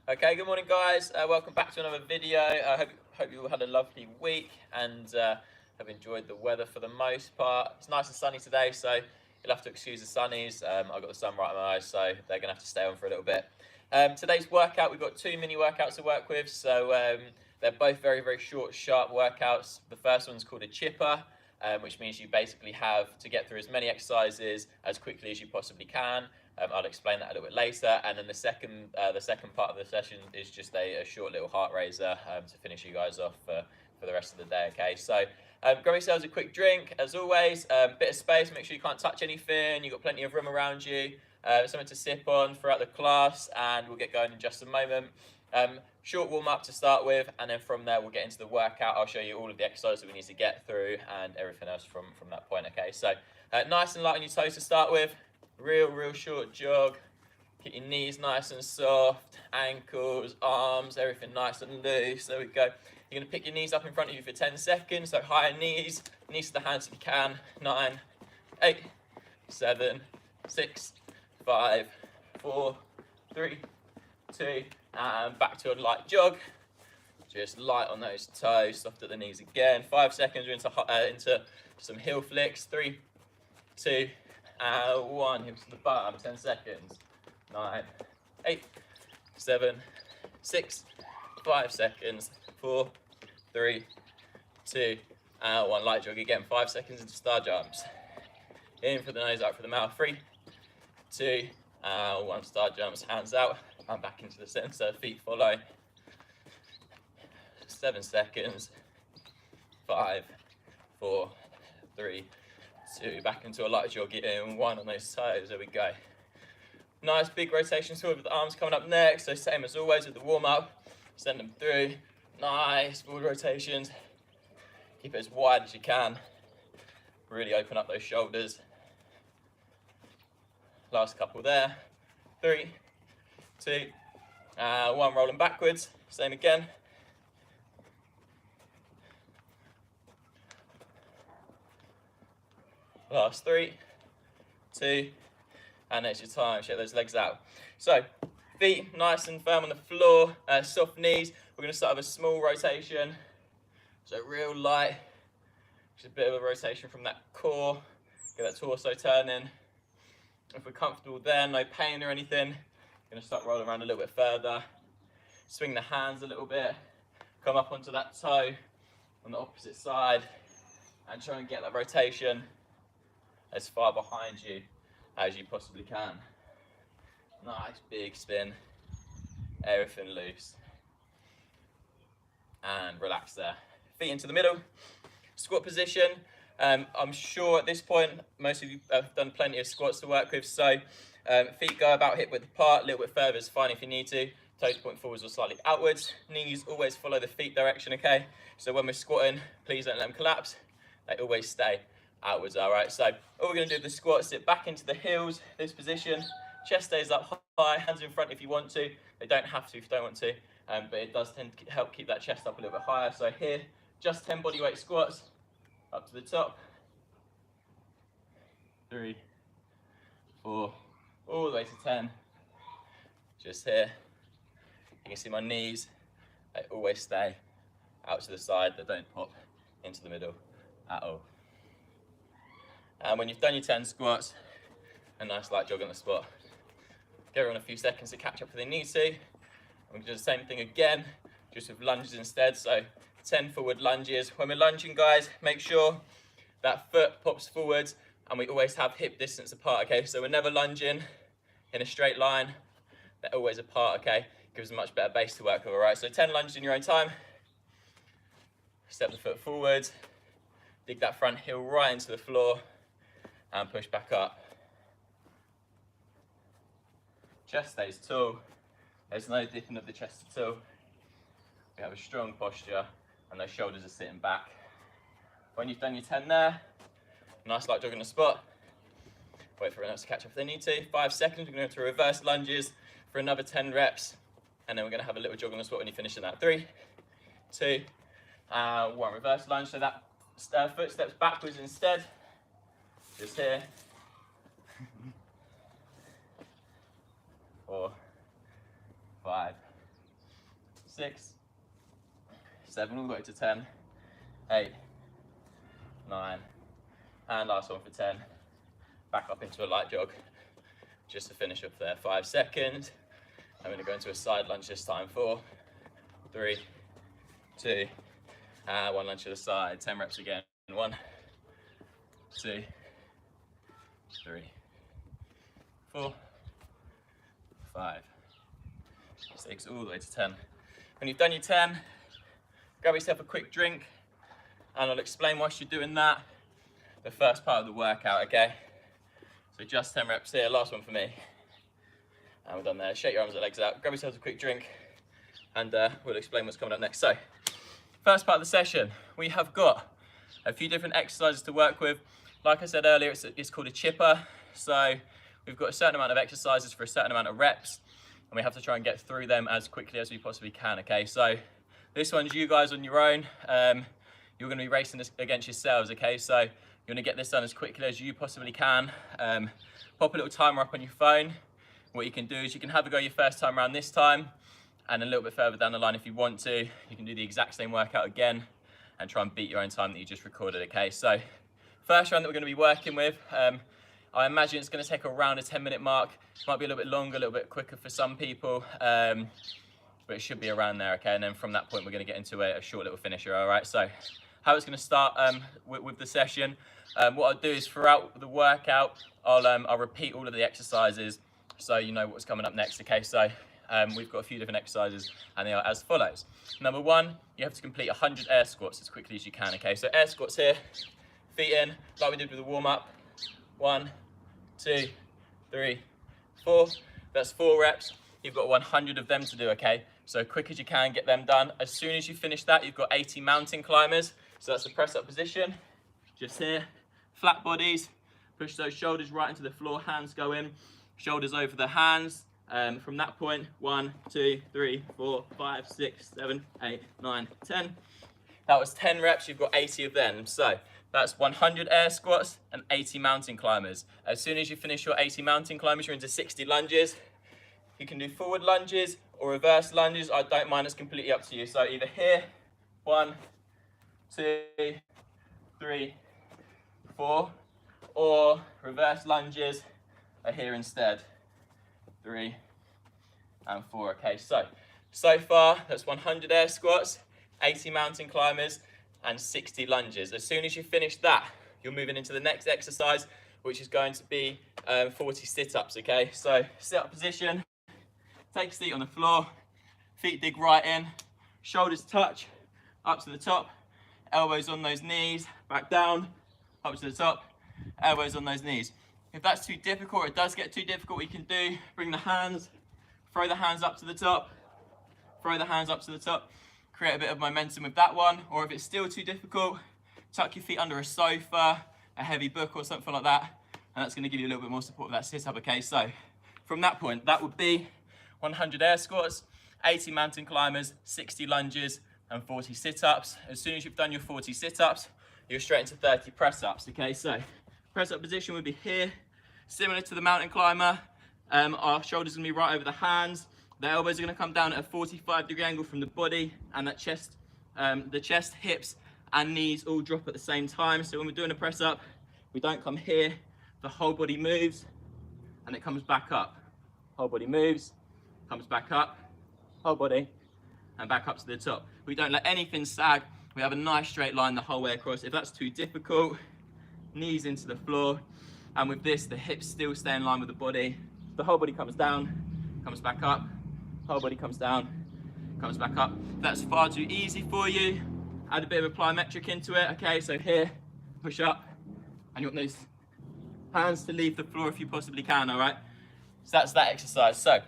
Okay, good morning guys. Welcome back to another video. I hope you all had a lovely week and have enjoyed the weather for the most part. It's nice and sunny today, so you'll have to excuse the sunnies. I've got the sun right in my eyes, so they're going to have to stay on for a little bit. Today's workout, we've got two mini workouts to work with, so they're both very, very short, sharp workouts. The first one's called a chipper, which means you basically have to get through as many exercises as quickly as you possibly can. I'll explain that a little bit later. And then the second part of the session is just a short little heart raiser to finish you guys off for the rest of the day. Okay, so grab yourselves a quick drink as always. Bit of space, make sure you can't touch anything. You've got plenty of room around you. Something to sip on throughout the class, and we'll get going in just a moment. Short warm up to start with, and then from there we'll get into the workout. I'll show you all of the exercises that we need to get through and everything else from that point. Okay, so nice and light on your toes to start with. Real short jog. Keep your knees nice and soft, ankles, arms, everything nice and loose. There we go. You're going to pick your knees up in front of you for 10 seconds. So higher knees to the hands if you can. 9, 8, 7, 6, 5, 4, 3, 2, and back to a light jog. Just light on those toes, soft at the knees again. 5 seconds, we're into some heel flicks. 3, 2, 1, hips to the bottom, 10 seconds. 9, 8, 7, 6, 5 seconds. 4, 3, 2, 1. Light jog again. 5 seconds into star jumps. In for the nose, out for the mouth. 3, 2, 1. Star jumps. Hands out and back into the center. Feet follow. 7 seconds. 5, 4, 3, 2, back into a light jog in. 1 on those toes. There we go. Nice big rotations forward with the arms coming up next. So same as always with the warm up. Send them through. Nice forward rotations. Keep it as wide as you can. Really open up those shoulders. Last couple there. 3, 2, 1. Rolling backwards. Same again. Last 3, 2, and there's your time. Shake those legs out. So feet nice and firm on the floor, soft knees. We're going to start with a small rotation. So real light, just a bit of a rotation from that core. Get that torso turning. If we're comfortable there, no pain or anything, we're going to start rolling around a little bit further. Swing the hands a little bit. Come up onto that toe on the opposite side and try and get that rotation as far behind you as you possibly can. Nice big spin, everything loose, and relax there. Feet into the middle, squat position. I'm sure at this point most of you have done plenty of squats to work with, so feet go about hip width apart, a little bit further is fine if you need to. Toes point forwards or slightly outwards. Knees always follow the feet direction, okay? So when we're squatting, please don't let them collapse. They always stay outwards. All right, so all we're going to do with the squat is sit back into the heels, this position. Chest stays up high, hands in front if you want to. They don't have to if you don't want to, but it does tend to help keep that chest up a little bit higher. So here, just 10 bodyweight squats up to the top. 3, 4, all the way to 10. Just here. You can see my knees, they always stay out to the side. They don't pop into the middle at all. And when you've done your 10 squats, a nice light jog on the spot. Give everyone a few seconds to catch up if they need to. We can do the same thing again, just with lunges instead. So 10 forward lunges. When we're lunging, guys, make sure that foot pops forwards and we always have hip distance apart, okay? So we're never lunging in a straight line. They're always apart, okay? Gives a much better base to work with, all right? So 10 lunges in your own time. Step the foot forward. Dig that front heel right into the floor. And push back up. Chest stays tall. There's no dipping of the chest at all. We have a strong posture and those shoulders are sitting back. When you've done your 10 there, nice light jog on the spot. Wait for everyone else to catch up if they need to. 5 seconds, we're going to go to reverse lunges for another 10 reps. And then we're going to have a little jog on the spot when you finish in that. 3, 2, 1. Reverse lunge, so that foot steps backwards instead. Just here. 4, 5, 6, 7, all the way to 10, 8, 9, and last one for 10. Back up into a light jog, just to finish up there. 5 seconds. I'm going to go into a side lunge this time. 4, 3, 2, and 1 lunge to the side. 10 reps again. 1, 2, 3, 4, 5, 6, all the way to 10. When you've done your 10, grab yourself a quick drink, and I'll explain whilst you're doing that the first part of the workout, okay? So just 10 reps here, last one for me. And we're done there. Shake your arms and legs out, grab yourself a quick drink, and we'll explain what's coming up next. So, first part of the session, we have got a few different exercises to work with. Like I said earlier, it's called a chipper. So we've got a certain amount of exercises for a certain amount of reps, and we have to try and get through them as quickly as we possibly can, okay? So this one's you guys on your own. You're gonna be racing this against yourselves, okay? So you're gonna get this done as quickly as you possibly can. Pop a little timer up on your phone. What you can do is you can have a go your first time around this time, and a little bit further down the line if you want to, you can do the exact same workout again and try and beat your own time that you just recorded, okay? So first round that we're gonna be working with, I imagine it's gonna take around a 10-minute mark. It might be a little bit longer, a little bit quicker for some people, but it should be around there, okay? And then from that point, we're gonna get into a short little finisher, all right? So how it's gonna start with the session, what I'll do is throughout the workout, I'll repeat all of the exercises so you know what's coming up next, okay? So we've got a few different exercises, and they are as follows. Number 1, you have to complete 100 air squats as quickly as you can, okay? So air squats here, feet in, like we did with the warm-up. 1, 2, 3, 4. That's 4 reps. You've got 100 of them to do, okay? So quick as you can, get them done. As soon as you finish that, you've got 80 mountain climbers. So that's the press-up position, just here. Flat bodies, push those shoulders right into the floor, hands go in, shoulders over the hands. From that point, 1, 2, 3, 4, 5, 6, 7, 8, 9, 10. That was 10 reps, you've got 80 of them. So that's 100 air squats and 80 mountain climbers. As soon as you finish your 80 mountain climbers, you're into 60 lunges. You can do forward lunges or reverse lunges. I don't mind, it's completely up to you. So either here, 1, 2, 3, 4, or reverse lunges are here instead. 3 and 4, okay? So far, that's 100 air squats, 80 mountain climbers, and 60 lunges. As soon as you finish that, you're moving into the next exercise, which is going to be 40 sit-ups, okay? So sit-up position, take a seat on the floor, feet dig right in, shoulders touch, up to the top, elbows on those knees, back down, up to the top, elbows on those knees. If that's too difficult, or it does get too difficult, what you can do, bring the hands, throw the hands up to the top, throw the hands up to the top, create a bit of momentum with that one. Or if it's still too difficult, tuck your feet under a sofa, a heavy book or something like that, and that's gonna give you a little bit more support with that sit-up, okay? So from that point, that would be 100 air squats, 80 mountain climbers, 60 lunges, and 40 sit-ups. As soon as you've done your 40 sit-ups, you're straight into 30 press-ups, okay? So press-up position would be here, similar to the mountain climber. Our shoulders are gonna be right over the hands. The elbows are gonna come down at a 45-degree angle from the body, and that the chest, hips, and knees all drop at the same time. So when we're doing a press-up, we don't come here. The whole body moves, and it comes back up. Whole body moves, comes back up, whole body, and back up to the top. We don't let anything sag. We have a nice straight line the whole way across. If that's too difficult, knees into the floor. And with this, the hips still stay in line with the body. The whole body comes down, comes back up, whole body comes down, comes back up. If that's far too easy for you, add a bit of a plyometric into it, okay? So here, push up, and you want those hands to leave the floor if you possibly can, all right? So that's that exercise. So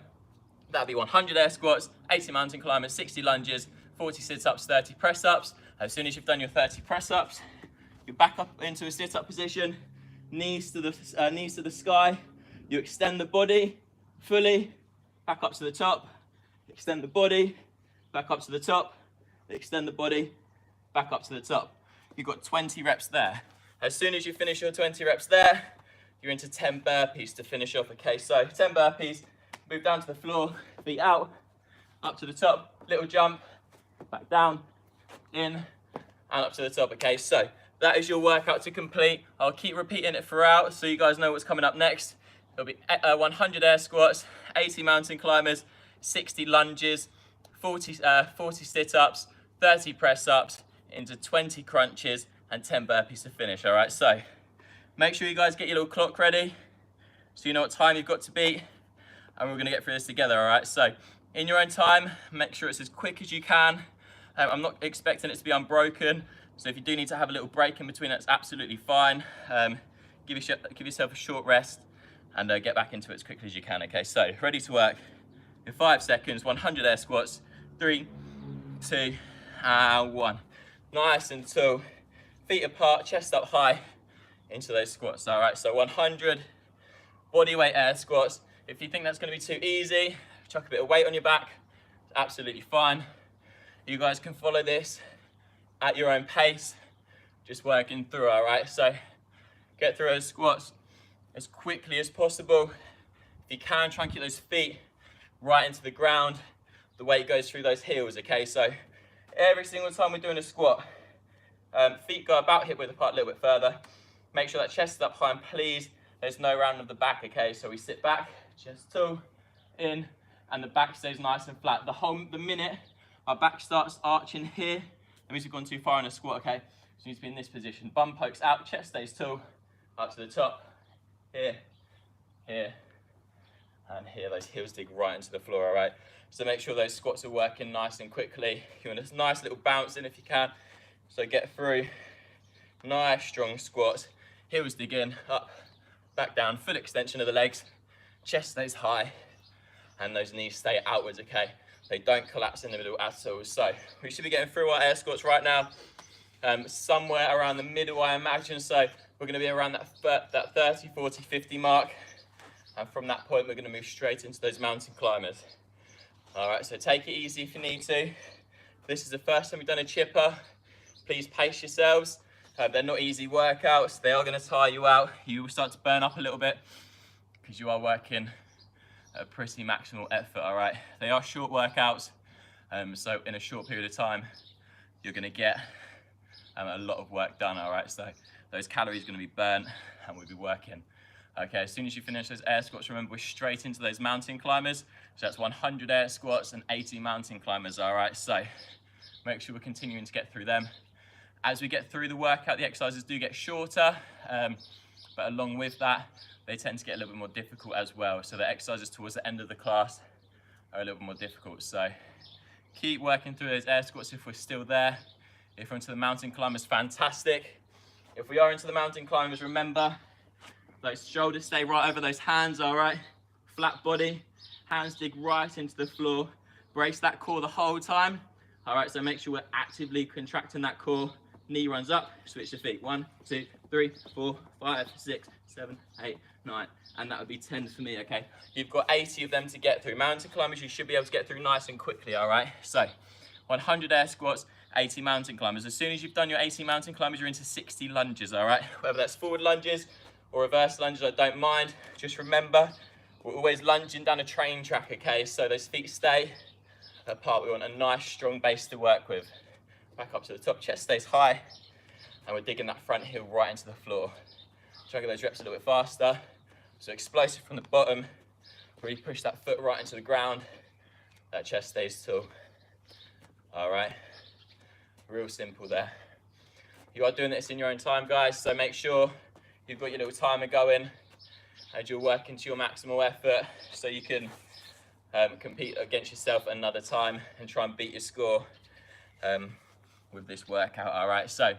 that'll be 100 air squats, 80 mountain climbers, 60 lunges, 40 sit-ups, 30 press-ups. As soon as you've done your 30 press-ups, you back up into a sit-up position, knees to the sky. You extend the body fully, back up to the top, extend the body, back up to the top, extend the body, back up to the top. You've got 20 reps there. As soon as you finish your 20 reps there, you're into 10 burpees to finish off, okay? So 10 burpees, move down to the floor, feet out, up to the top, little jump, back down, in, and up to the top. Okay, so that is your workout to complete. I'll keep repeating it throughout so you guys know what's coming up next. It'll be 100 air squats, 80 mountain climbers, 60 lunges, 40 sit-ups, 30 press-ups, into 20 crunches, and 10 burpees to finish. All right, so make sure you guys get your little clock ready so you know what time you've got to beat, and we're gonna get through this together. All right, so in your own time, make sure it's as quick as you can. I'm not expecting it to be unbroken, so if you do need to have a little break in between, that's absolutely fine. Give yourself a short rest and get back into it as quickly as you can. Okay, so ready to work. In 5 seconds, 100 air squats. 3, 2, and 1. Nice and tall. Feet apart, chest up high into those squats. All right, so 100 bodyweight air squats. If you think that's going to be too easy, chuck a bit of weight on your back. It's absolutely fine. You guys can follow this at your own pace, just working through. All right, so get through those squats as quickly as possible. If you can, try and keep those feet right into the ground. The weight goes through those heels. Okay, so every single time we're doing a squat, feet go about hip width apart a little bit further. Make sure that chest is up high, and please, there's no round of the back. Okay, so we sit back, chest tall, in, and the back stays nice and flat. The minute our back starts arching here, that means we've gone too far in a squat. Okay, so you need to be in this position. Bum pokes out, chest stays tall, up to the top, here, here, and here. Those heels dig right into the floor. All right, so make sure those squats are working nice and quickly. You want a nice little bounce in if you can. So get through nice strong squats. Heels dig in, up, back down, full extension of the legs. Chest stays high, and those knees stay outwards. Okay, they don't collapse in the middle at all. So we should be getting through our air squats right now, somewhere around the middle, I imagine. So we're going to be around that 30, 40, 50 mark, and from that point we're going to move straight into those mountain climbers. All right, so take it easy if you need to. If this is the first time you've done a chipper, please pace yourselves. They're not easy workouts. They are going to tire you out. You will start to burn up a little bit because you are working at a pretty maximal effort. All right, they are short workouts, so in a short period of time you're going to get a lot of work done. All right, so those calories are going to be burnt and we'll be working. Okay, as soon as you finish those air squats, remember we're straight into those mountain climbers. So that's 100 air squats and 80 mountain climbers. All right, so make sure we're continuing to get through them. As we get through the workout, the exercises do get shorter, but along with that, they tend to get a little bit more difficult as well. So the exercises towards the end of the class are a little bit more difficult. So keep working through those air squats if we're still there. If we're into the mountain climbers, fantastic. If we are into the mountain climbers, remember, those shoulders stay right over those hands, all right? Flat body, hands dig right into the floor. Brace that core the whole time. All right, so make sure we're actively contracting that core. Knee runs up, switch the feet. 1, 2, 3, 4, 5, 6, 7, 8, 9. And that would be 10 for me, okay? You've got 80 of them to get through. Mountain climbers, you should be able to get through nice and quickly, all right? So 100 air squats, 80 mountain climbers. As soon as you've done your 80 mountain climbers, you're into 60 lunges, all right? Whether that's forward lunges or reverse lunges, I don't mind. Just remember, we're always lunging down a train track, okay? So those feet stay apart. We want a nice, strong base to work with. Back up to the top, chest stays high, and we're digging that front heel right into the floor. Try to get those reps a little bit faster. So explosive from the bottom, really push that foot right into the ground. That chest stays tall. All right, real simple there. You are doing this in your own time, guys, so make sure you've got your little timer going as you're working to your maximal effort so you can compete against yourself another time and try and beat your score with this workout. All right, so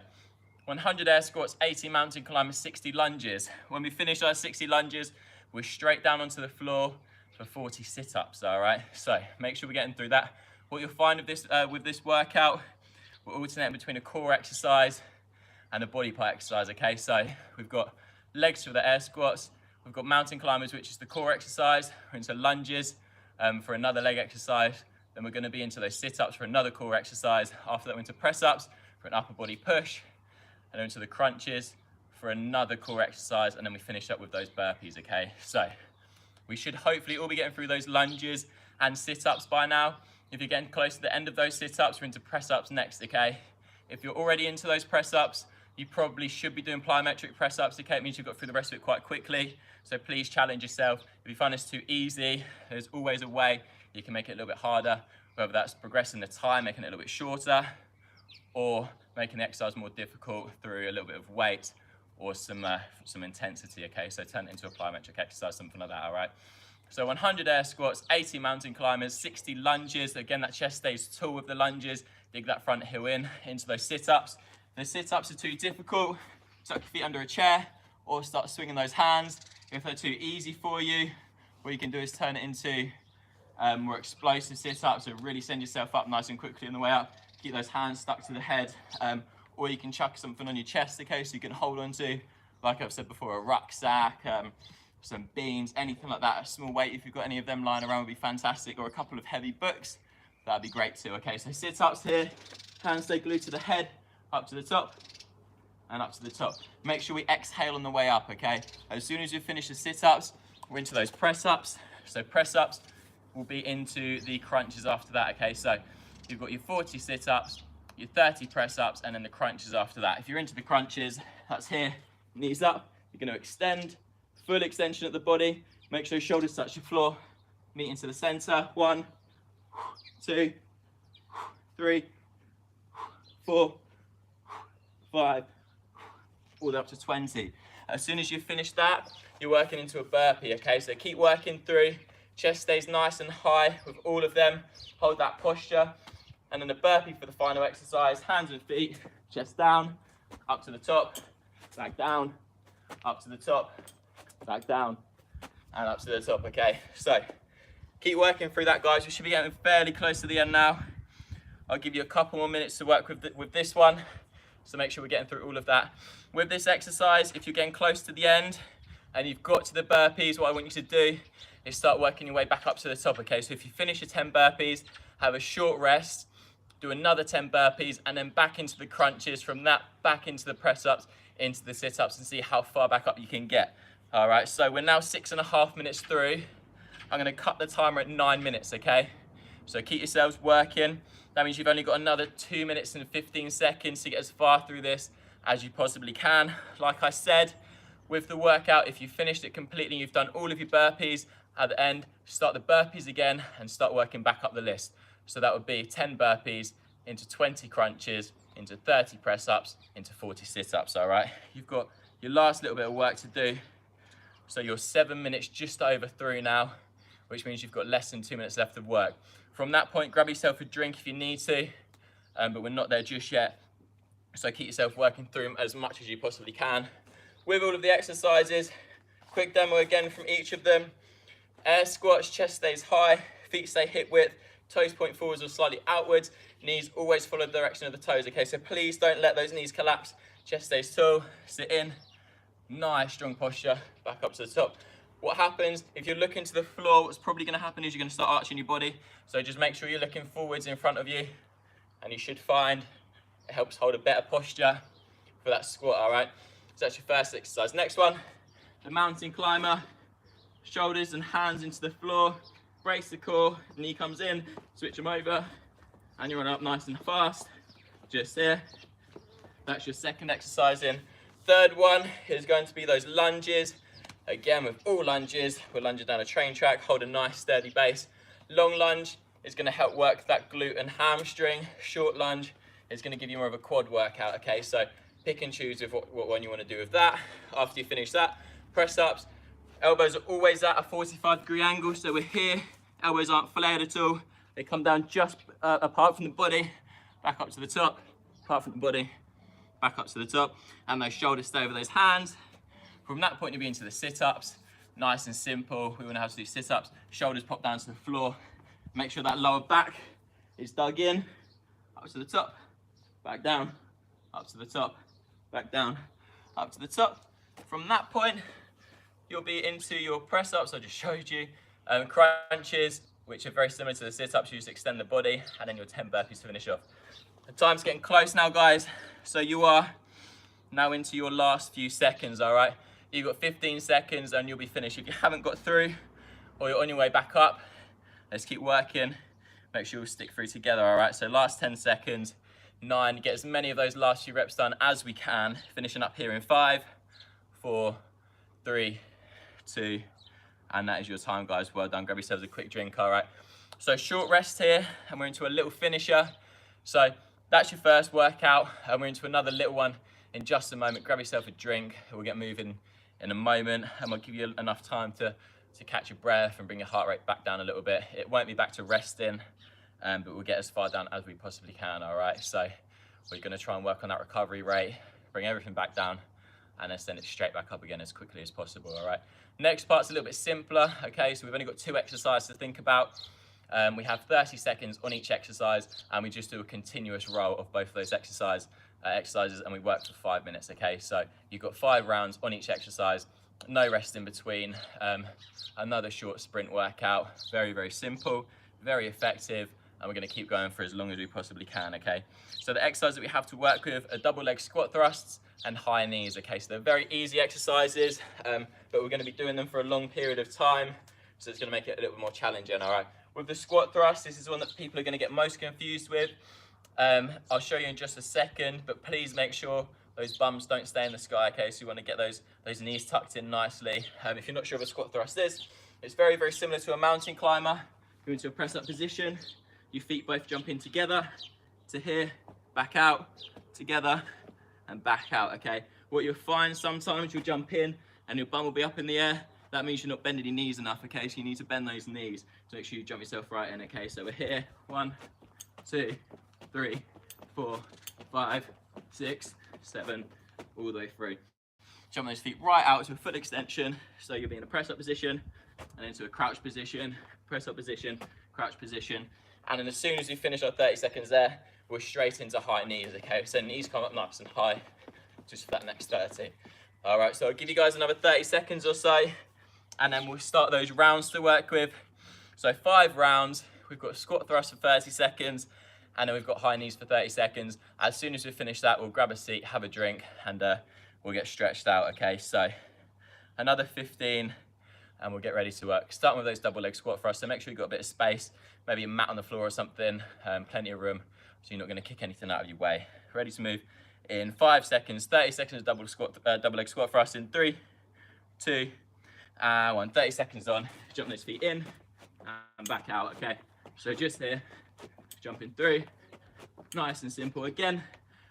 100 air squats, 80 mountain climbers, 60 lunges. When we finish our 60 lunges, we're straight down onto the floor for 40 sit-ups. All right, so make sure we're getting through that. What you'll find with this workout, we're alternating between a core exercise and a body part exercise. Okay, so we've got legs for the air squats, we've got mountain climbers, which is the core exercise. We're into lunges for another leg exercise. Then we're going to be into those sit-ups for another core exercise. After that, we're into press-ups for an upper body push, and then into the crunches for another core exercise, and then we finish up with those burpees, okay? So we should hopefully all be getting through those lunges and sit-ups by now. If you're getting close to the end of those sit-ups, we're into press-ups next, okay? If you're already into those press-ups, you probably should be doing plyometric press-ups, okay? It means you've got through the rest of it quite quickly. So please challenge yourself. If you find this too easy, there's always a way you can make it a little bit harder, whether that's progressing the time, making it a little bit shorter, or making the exercise more difficult through a little bit of weight or some intensity, okay? So turn it into a plyometric exercise, something like that, all right? So 100 air squats, 80 mountain climbers, 60 lunges. Again, that chest stays tall with the lunges. Dig that front heel in into those sit-ups. If the sit-ups are too difficult, tuck your feet under a chair or start swinging those hands. If they're too easy for you, what you can do is turn it into more explosive sit-ups. So really send yourself up nice and quickly on the way up. Keep those hands stuck to the head. Or you can chuck something on your chest, okay, so you can hold on to, like I've said before, a rucksack, some beans, anything like that. A small weight, if you've got any of them lying around, would be fantastic, or a couple of heavy books, that'd be great too. Okay, so sit-ups here, hands stay glued to the head, up to the top, and up to the top. Make sure we exhale on the way up, okay? As soon as you finish the sit-ups, we're into those press-ups. So press-ups will be into the crunches after that, okay? So you've got your 40 sit-ups, your 30 press-ups, and then the crunches after that. If you're into the crunches, that's here, knees up, you're gonna extend, full extension at the body. Make sure your shoulders touch the floor. Meet into the center. 1, 2, 3, 4, 5, all the way up to 20. As soon as you finish that, you're working into a burpee, okay? So keep working through. Chest stays nice and high with all of them. Hold that posture. And then the burpee for the final exercise. Hands and feet, chest down, up to the top, back down, up to the top, back down, and up to the top, okay? So keep working through that, guys. We should be getting fairly close to the end now. I'll give you a couple more minutes to work with this one, so make sure we're getting through all of that. With this exercise, if you're getting close to the end and you've got to the burpees, what I want you to do is start working your way back up to the top, okay? So if you finish your 10 burpees, have a short rest, do another 10 burpees, and then back into the crunches, from that back into the press-ups, into the sit-ups, and see how far back up you can get. All right, so we're now 6.5 minutes through. I'm gonna cut the timer at 9 minutes, okay? So keep yourselves working. That means you've only got another 2 minutes and 15 seconds to get as far through this as you possibly can. Like I said, with the workout, if you finished it completely, you've done all of your burpees, at the end, start the burpees again and start working back up the list. So that would be 10 burpees into 20 crunches, into 30 press-ups, into 40 sit-ups, all right? You've got your last little bit of work to do. So you're 7 minutes just over through now, which means you've got less than 2 minutes left of work. From that point, grab yourself a drink if you need to, but we're not there just yet. So keep yourself working through them as much as you possibly can. With all of the exercises, quick demo again from each of them. Air squats, chest stays high, feet stay hip width, toes point forwards or slightly outwards, knees always follow the direction of the toes, okay? So please don't let those knees collapse, chest stays tall, sit in, nice strong posture, back up to the top. What happens if you're looking to the floor, what's probably gonna happen is you're gonna start arching your body, so just make sure you're looking forwards in front of you, and you should find it helps hold a better posture for that squat, all right? So that's your first exercise. Next one, the mountain climber, shoulders and hands into the floor, brace the core, knee comes in, switch them over, and you run up nice and fast, just here. That's your second exercise in. Third one is going to be those lunges. Again, with all lunges, we're lunging down a train track, hold a nice sturdy base. Long lunge is gonna help work that glute and hamstring. Short lunge is gonna give you more of a quad workout, okay? So pick and choose with what one you wanna do with that. After you finish that, press ups. Elbows are always at a 45-degree angle, so we're here. Elbows aren't flared at all. They come down just apart from the body, back up to the top, apart from the body, back up to the top, and those shoulders stay over those hands. From that point, you'll be into the sit-ups. Nice and simple. We want to have to do sit-ups. Shoulders pop down to the floor. Make sure that lower back is dug in. Up to the top, back down, up to the top, back down, up to the top. From that point, you'll be into your press-ups I just showed you. Crunches, which are very similar to the sit-ups. You just extend the body, and then your 10 burpees to finish off. The time's getting close now, guys. So you are now into your last few seconds, all right? You've got 15 seconds and you'll be finished. If you haven't got through or you're on your way back up, let's keep working. make sure we stick through together, all right? So last 10 seconds, 9, get as many of those last few reps done as we can, finishing up here in 5, 4, 3, 2, and that is your time, guys. Well done. Grab yourselves a quick drink, all right? So short rest here, and we're into a little finisher. So that's your first workout, and we're into another little one in just a moment. Grab yourself a drink. We'll get moving in a moment, and we'll give you enough time to catch your breath and bring your heart rate back down a little bit. It won't be back to resting, but we'll get as far down as we possibly can, all right? So we're gonna try and work on that recovery rate, bring everything back down, and then send it straight back up again as quickly as possible, all right? Next part's a little bit simpler, okay? So we've only got 2 exercises to think about. We have 30 seconds on each exercise, and we just do a continuous row of both of those exercises, and we work for 5 minutes, okay? So you've got 5 rounds on each exercise, no rest in between, another short sprint workout, very, very simple, very effective, and we're gonna keep going for as long as we possibly can, okay? So the exercise that we have to work with are double leg squat thrusts and high knees, okay? So they're very easy exercises, but we're gonna be doing them for a long period of time, so it's gonna make it a little bit more challenging, all right? With the squat thrust, this is one that people are gonna get most confused with. I'll show you in just a second, but please make sure those bums don't stay in the sky, okay? So you wanna get those knees tucked in nicely. If you're not sure what a squat thrust is, it's very, very similar to a mountain climber. Go into a press up position, your feet both jump in together, to here, back out, together, and back out, okay? What you'll find sometimes you'll jump in and your bum will be up in the air. That means you're not bending your knees enough, okay? So you need to bend those knees to make sure you jump yourself right in, okay? So we're here, 1, 2, 3, 4, 5, 6, 7, all the way through. Jump those feet right out to a foot extension. So you'll be in a press up position and into a crouch position, press up position, crouch position. And then as soon as we finish our 30 seconds there, we're straight into high knees, okay? So knees come up nice and high, just for that next 30. All right, so I'll give you guys another 30 seconds or so, and then we'll start those rounds to work with. So 5 rounds, we've got a squat thrust for 30 seconds, and then we've got high knees for 30 seconds. As soon as we finish that, we'll grab a seat, have a drink, and we'll get stretched out, okay? So another 15, and we'll get ready to work. Starting with those double leg squat thrusts, so make sure you've got a bit of space, maybe a mat on the floor or something, plenty of room, so you're not gonna kick anything out of your way. Ready to move in 5 seconds, 30 seconds of double leg squat thrust in 3, 2, 1. 30 seconds on, jump those feet in and back out, okay? So just here, jumping through, nice and simple. Again,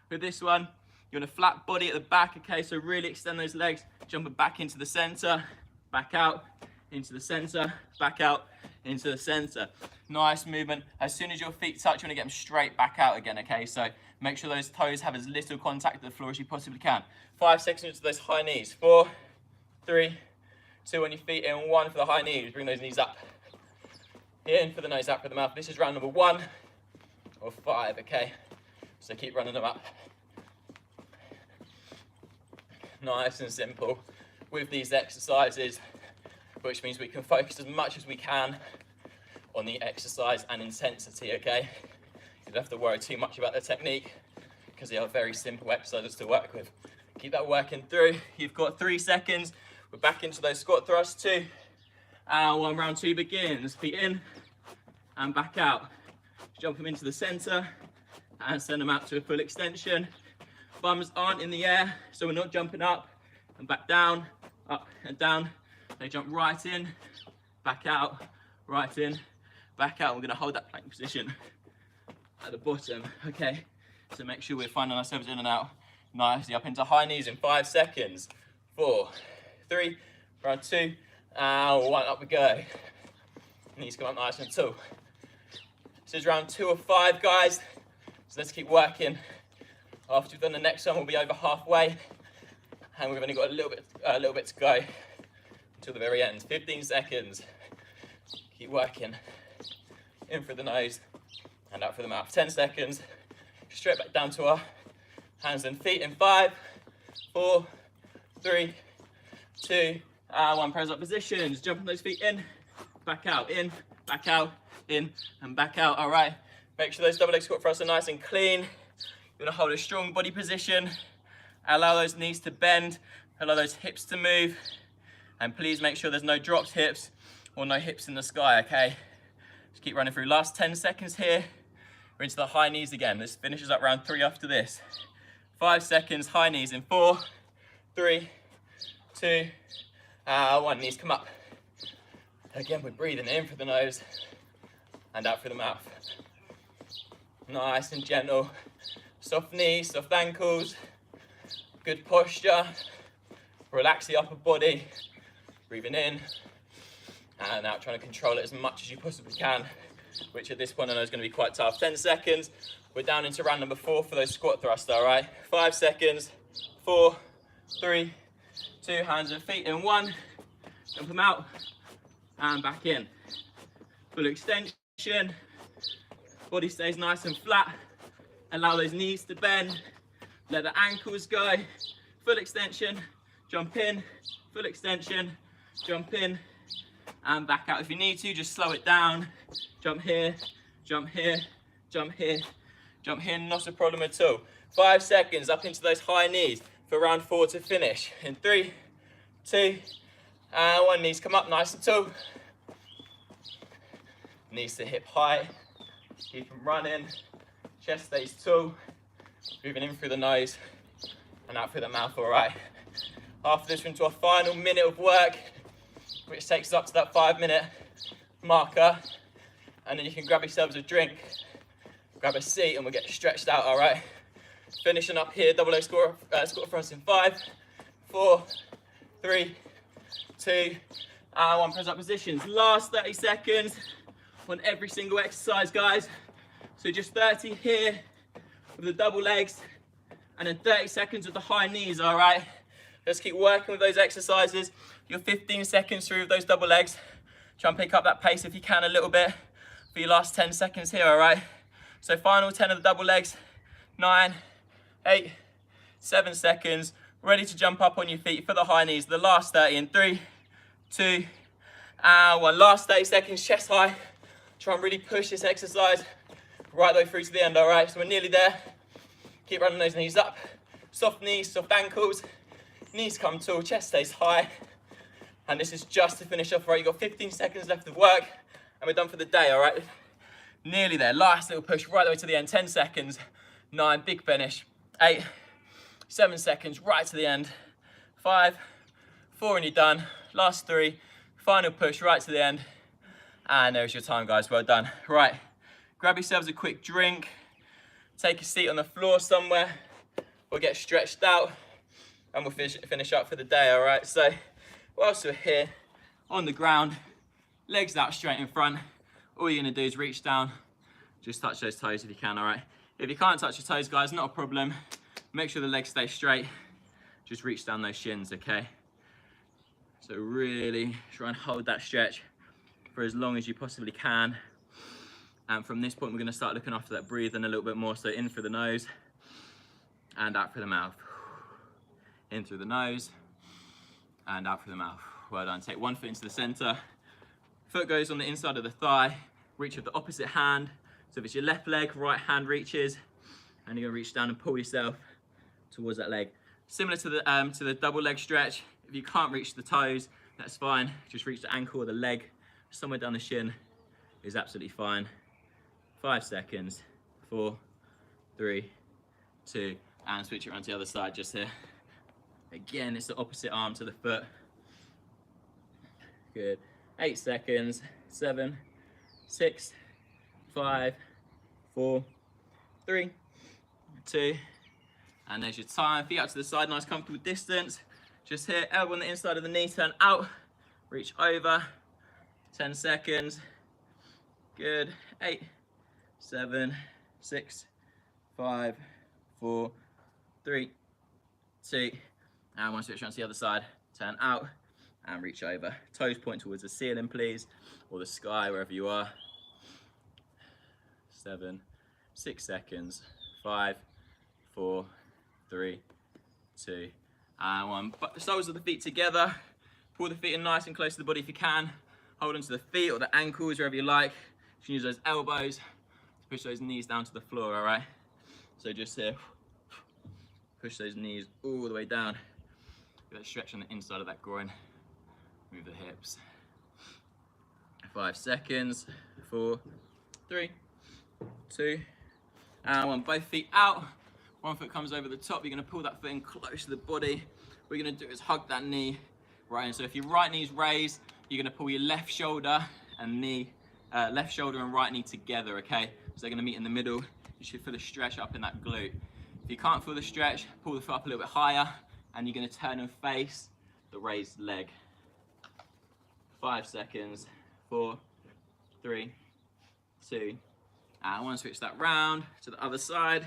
with this one, you're on a flat body at the back, okay? So really extend those legs, jumping back into the center, back out, into the center, back out, into the center. Nice movement. As soon as your feet touch, you want to get them straight back out again, okay? So make sure those toes have as little contact with the floor as you possibly can. 5 seconds into those high knees. 4, 3, 2 on your feet, in 1 for the high knees. Bring those knees up. In for the nose, out for the mouth. This is round number 1 or 5, okay? So keep running them up. Nice and simple with these exercises, which means we can focus as much as we can on the exercise and intensity, okay? You don't have to worry too much about the technique because they are very simple exercises to work with. Keep that working through. You've got 3 seconds. We're back into those squat thrusts, 2. And 1, round 2 begins. Feet in and back out. Jump them into the center and send them out to a full extension. Bums aren't in the air, so we're not jumping up and back down, up and down. They jump right in, back out, right in, back out. We're gonna hold that plank position at the bottom, okay? So make sure we're finding ourselves in and out nicely up into high knees in 5 seconds. 4, 3, round 2, and 1, up we go. Knees come up nice and tall. This is round 2 of 5, guys. So let's keep working. After we've done the next one, we'll be over halfway, and we've only got a little bit to go until the very end. 15 seconds. Keep working. In through the nose and out through the mouth. 10 seconds. Straight back down to our hands and feet in 5, 4, 3, 2, and 1. Press up positions. Jumping those feet in, back out, in, and back out. All right. Make sure those double leg squat thrusts are nice and clean. You're gonna hold a strong body position. Allow those knees to bend. Allow those hips to move. And please make sure there's no dropped hips or no hips in the sky, okay? Just keep running through. Last 10 seconds here. We're into the high knees again. This finishes up round 3 after this. 5 seconds, high knees in 4, 3, 2, 1. Knees come up. Again, we're breathing in through the nose and out through the mouth. Nice and gentle. Soft knees, soft ankles. Good posture. Relax the upper body. Breathing in and out, trying to control it as much as you possibly can, which at this point I know is going to be quite tough. 10 seconds. We're down into round number 4 for those squat thrusts, all right? 5 seconds. 4, 3, 2, hands and feet in 1. Jump them out and back in. Full extension. Body stays nice and flat. Allow those knees to bend. Let the ankles go. Full extension. Jump in. Full extension. Jump in and back out. If you need to, just slow it down. Jump here. Jump here. Jump here. Jump here. Not a problem at all. 5 seconds up into those high knees for round 4 to finish. In 3, 2, and 1. Knees come up nice and tall. Knees to hip height. Keep them running. Chest stays tall. Breathing in through the nose and out through the mouth, all right? After this, we're into our final minute of work, which takes us up to that 5-minute marker. And then you can grab yourselves a drink, grab a seat, and we'll get stretched out, all right? Finishing up here, double O squat thrusts in 5, 4, 3, 2, and 1. Press up positions. Last 30 seconds on every single exercise, guys. So just 30 here with the double legs, and then 30 seconds with the high knees, all right? Let's keep working with those exercises. You're 15 seconds through with those double legs. Try and pick up that pace if you can a little bit for your last 10 seconds here, all right? So final 10 of the double legs. 9, 8, 7 seconds. Ready to jump up on your feet for the high knees. The last 30 in 3, 2, and 1. Last 30 seconds, chest high. Try and really push this exercise right the way through to the end, all right? So we're nearly there. Keep running those knees up. Soft knees, soft ankles. Knees come tall, chest stays high. And this is just to finish off, right? You've got 15 seconds left of work and we're done for the day, all right? Nearly there. Last little push right the way to the end. 10 seconds. 9, big finish. 8, 7 seconds, right to the end. 5, 4, and you're done. Last 3, final push right to the end. And there's your time, guys. Well done. Right, grab yourselves a quick drink. Take a seat on the floor somewhere. We'll get stretched out and we'll finish up for the day, all right? So whilst we're here on the ground, legs out straight in front, all you're gonna do is reach down, just touch those toes if you can, all right? If you can't touch your toes, guys, not a problem. Make sure the legs stay straight. Just reach down those shins, okay? So really try and hold that stretch for as long as you possibly can. And from this point, we're gonna start looking after that breathing a little bit more. So in through the nose and out through the mouth. In through the nose and out through the mouth. Well done. Take one foot into the center. Foot goes on the inside of the thigh. Reach with the opposite hand. So if it's your left leg, right hand reaches, and you're gonna reach down and pull yourself towards that leg. Similar to the double leg stretch. If you can't reach the toes, that's fine. Just reach the ankle or the leg. Somewhere down the shin is absolutely fine. 5 seconds. 4, 3, 2, and switch it around to the other side just here. Again, it's the opposite arm to the foot. Good. 8 seconds. 7, 6, 5, 4, 3, 2, and there's your time. Feet out to the side, nice comfortable distance. Just here, elbow on the inside of the knee, turn out, reach over. 10 seconds. Good. 8, 7, 6, 5, 4, 3, 2, and one switch around to the other side. Turn out and reach over. Toes point towards the ceiling, please, or the sky, wherever you are. 7, 6 seconds. 5, 4, 3, 2, and 1. Put the soles of the feet together. Pull the feet in nice and close to the body if you can. Hold onto the feet or the ankles, wherever you like. You can use those elbows to push those knees down to the floor, all right? So just here, push those knees all the way down. Get that stretch on the inside of that groin. Move the hips. 5 seconds. 4, 3, 2, and 1. Both feet out. One foot comes over the top. You're going to pull that foot in close to the body. What you're going to do is hug that knee right in. So if your right knee's raised, you're going to pull your left shoulder and left shoulder and right knee together, okay? So they're going to meet in the middle. You should feel a stretch up in that glute. If you can't feel the stretch, pull the foot up a little bit higher, and you're going to turn and face the raised leg. 5 seconds. 4, 3, 2, and 1. Switch that round to the other side.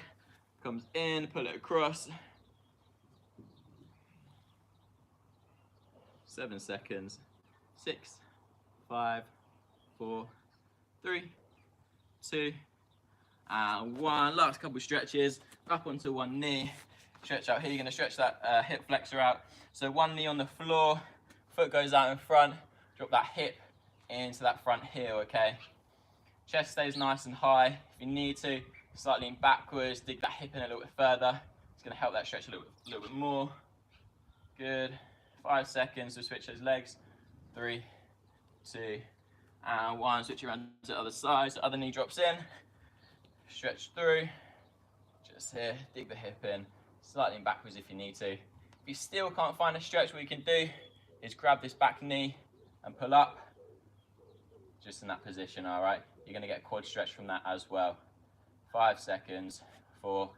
Comes in, pull it across. 7 seconds. 6, 5, 4, 3, 2, and 1. Last couple stretches. Up onto one knee. Stretch out here. You're going to stretch that hip flexor out. So one knee on the floor, foot goes out in front. Drop that hip into that front heel, okay? Chest stays nice and high. If you need to, slightly lean backwards, dig that hip in a little bit further. It's going to help that stretch a little bit more. Good. 5 seconds to switch those legs. 3, 2, and 1. Switch around to the other side. So other knee drops in. Stretch through. Just here. Dig the hip in. Slightly lean backwards if you need to. If you still can't find a stretch, what you can do is grab this back knee and pull up. Just in that position, all right? You're going to get a quad stretch from that as well. 5 seconds. 4,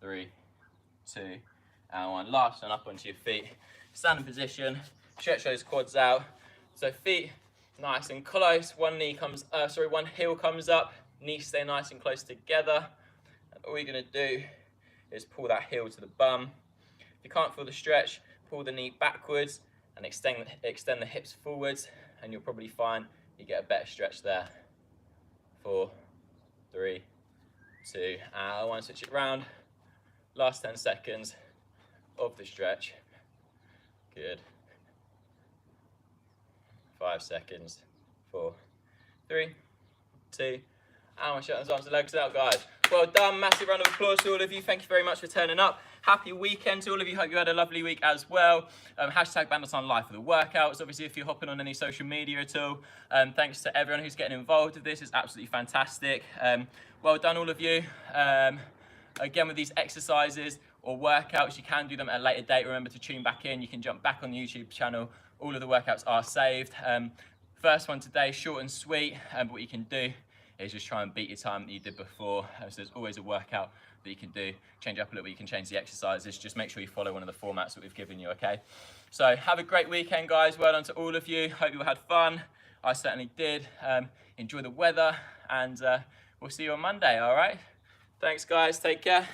3, 2, and 1. Last one, up onto your feet. Standing position. Stretch those quads out. So feet nice and close. One heel comes up. Knees stay nice and close together. And all you're going to do is pull that heel to the bum. If you can't feel the stretch, pull the knee backwards and extend the hips forwards, and you'll probably find you get a better stretch there. 4, 3, 2, and 1. Switch it round. Last 10 seconds of the stretch. Good. 5 seconds. 4, 3, 2, and shut those arms and legs out, guys. Well done. Massive round of applause to all of you. Thank you very much for turning up. Happy weekend to all of you. Hope you had a lovely week as well. Hashtag Banderson Live for the workouts. Obviously, if you're hopping on any social media at all, thanks to everyone who's getting involved with this. It's absolutely fantastic. Well done, all of you. Again, with these exercises or workouts, you can do them at a later date. Remember to tune back in. You can jump back on the YouTube channel. All of the workouts are saved. First one today, short and sweet. But what you can do is just try and beat your time that you did before. So there's always a workout that you can do. Change up a little bit, you can change the exercises. Just make sure you follow one of the formats that we've given you, okay? So have a great weekend, guys. Well done to all of you. Hope you all had fun. I certainly did. Enjoy the weather, and we'll see you on Monday, all right? Thanks, guys. Take care.